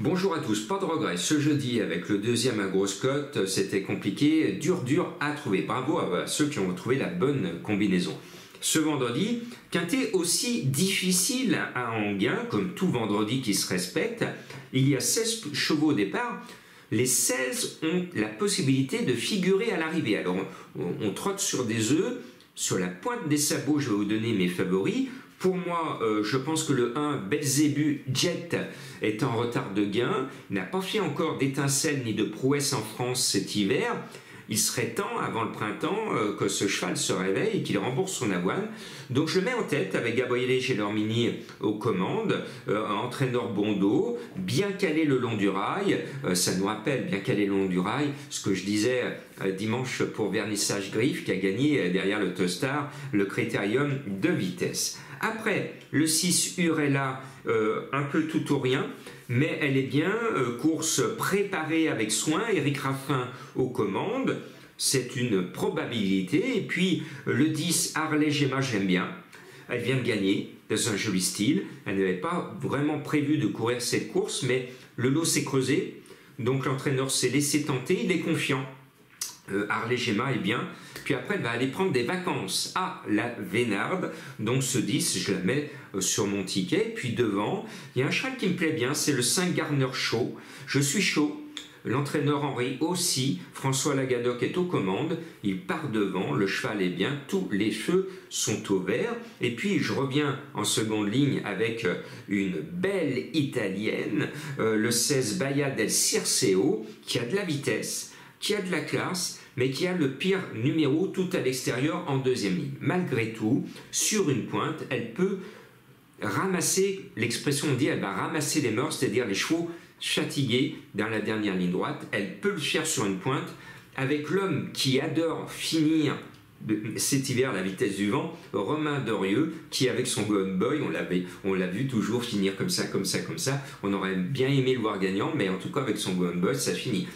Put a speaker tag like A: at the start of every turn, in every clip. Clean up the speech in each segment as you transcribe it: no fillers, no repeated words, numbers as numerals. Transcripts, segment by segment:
A: Bonjour à tous, pas de regret, ce jeudi avec le deuxième à grosse cote, c'était compliqué, dur à trouver. Bravo à ceux qui ont trouvé la bonne combinaison. Ce vendredi, quintet aussi difficile à Enghien, comme tout vendredi qui se respecte. Il y a 16 chevaux au départ. Les 16 ont la possibilité de figurer à l'arrivée. Alors on trotte sur des œufs, sur la pointe des sabots, je vais vous donner mes favoris. Pour moi, je pense que le 1, Belzébuth Jet, est en retard de gain, n'a pas fait encore d'étincelles ni de prouesses en France cet hiver. Il serait temps, avant le printemps, que ce cheval se réveille et qu'il rembourse son avoine. Donc je le mets en tête avec Gabriele Gelormini aux commandes, entraîneur bon dos, bien calé le long du rail. Ça nous rappelle, bien calé le long du rail, ce que je disais dimanche pour Vernissage Griffe, qui a gagné derrière le Tostar le critérium de vitesse. Après, le 6 Urella, un peu tout ou rien, mais elle est bien, course préparée avec soin, Éric Raffin aux commandes, c'est une probabilité. Et puis le 10 Harley Gemma, j'aime bien, elle vient de gagner dans un joli style, elle n'avait pas vraiment prévu de courir cette course, mais le lot s'est creusé, donc l'entraîneur s'est laissé tenter, il est confiant. Harley Gemma est bien, puis après elle va aller prendre des vacances à la Vénarde, donc ce 10 je la mets sur mon ticket. Puis devant il y a un cheval qui me plaît bien, c'est le 5 Garner Show, je suis chaud, l'entraîneur Henri aussi, François Lagadoc est aux commandes, il part devant, le cheval est bien, tous les feux sont au vert. Et puis je reviens en seconde ligne avec une belle italienne, le 16 Baia del Circeo, qui a de la vitesse, qui a de la classe, mais qui a le pire numéro tout à l'extérieur en deuxième ligne. Malgré tout, sur une pointe, elle peut ramasser, l'expression dit, elle va ramasser les mœurs, c'est-à-dire les chevaux fatigués dans la dernière ligne droite. Elle peut le faire sur une pointe, avec l'homme qui adore finir cet hiver la vitesse du vent, Romain Dorieux, qui avec son Golden Boy, on l'a vu toujours finir comme ça. On aurait bien aimé le voir gagnant, mais en tout cas avec son Golden Boy, ça finit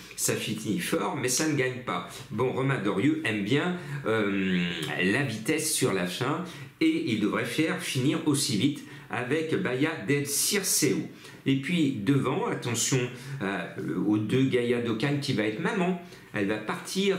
A: fort, mais ça ne gagne pas. Bon, Romain Dorieux aime bien la vitesse sur la fin, et il devrait faire finir aussi vite avec Baia del Circeo. Et puis devant, attention aux 2 Gaïa d'Ocagne qui va être maman. Elle va partir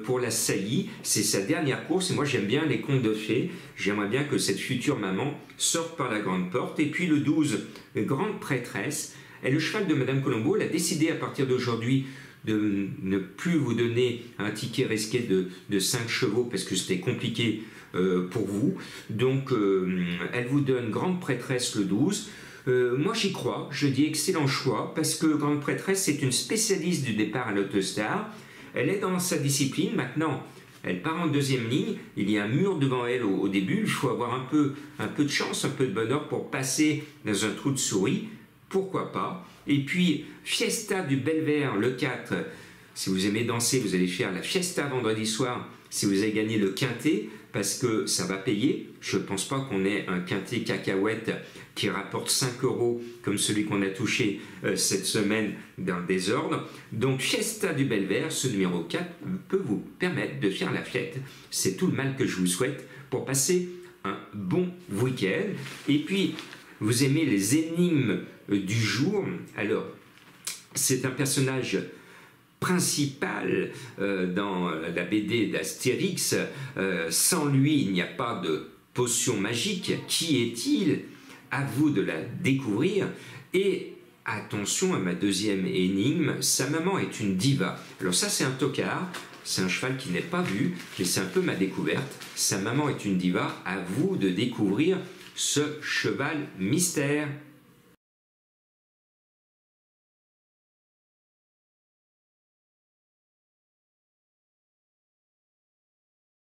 A: pour la saillie, c'est sa dernière course, et moi j'aime bien les contes de fées, j'aimerais bien que cette future maman sorte par la grande porte. Et puis le 12, Grande Prêtresse, est le cheval de Madame Colombo. Elle a décidé à partir d'aujourd'hui de ne plus vous donner un ticket risqué de 5 chevaux parce que c'était compliqué pour vous. Donc elle vous donne Grande Prêtresse le 12. Moi j'y crois, je dis excellent choix, parce que Grande Prêtresse c'est une spécialiste du départ à l'Autostar, elle est dans sa discipline. Maintenant elle part en deuxième ligne, il y a un mur devant elle au début, il faut avoir un peu de chance, un peu de bonheur pour passer dans un trou de souris, pourquoi pas. Et puis Fiesta du Belvert le 4, si vous aimez danser vous allez faire la Fiesta vendredi soir si vous avez gagné le quintet, parce que ça va payer. Je ne pense pas qu'on ait un quintet cacahuète qui rapporte 5 € comme celui qu'on a touché cette semaine dans le désordre. Donc Fiesta du Belvert, ce numéro 4, peut vous permettre de faire la fête. C'est tout le mal que je vous souhaite pour passer un bon week-end. Et puis, vous aimez les énigmes du jour. Alors, c'est un personnage principal dans la BD d'Astérix. Sans lui, il n'y a pas de potion magique. Qui est-il? À vous de la découvrir. Et attention à ma deuxième énigme, sa maman est une diva. Alors ça, c'est un tocard, c'est un cheval qui n'est pas vu, mais c'est un peu ma découverte. Sa maman est une diva, à vous de découvrir ce cheval mystère.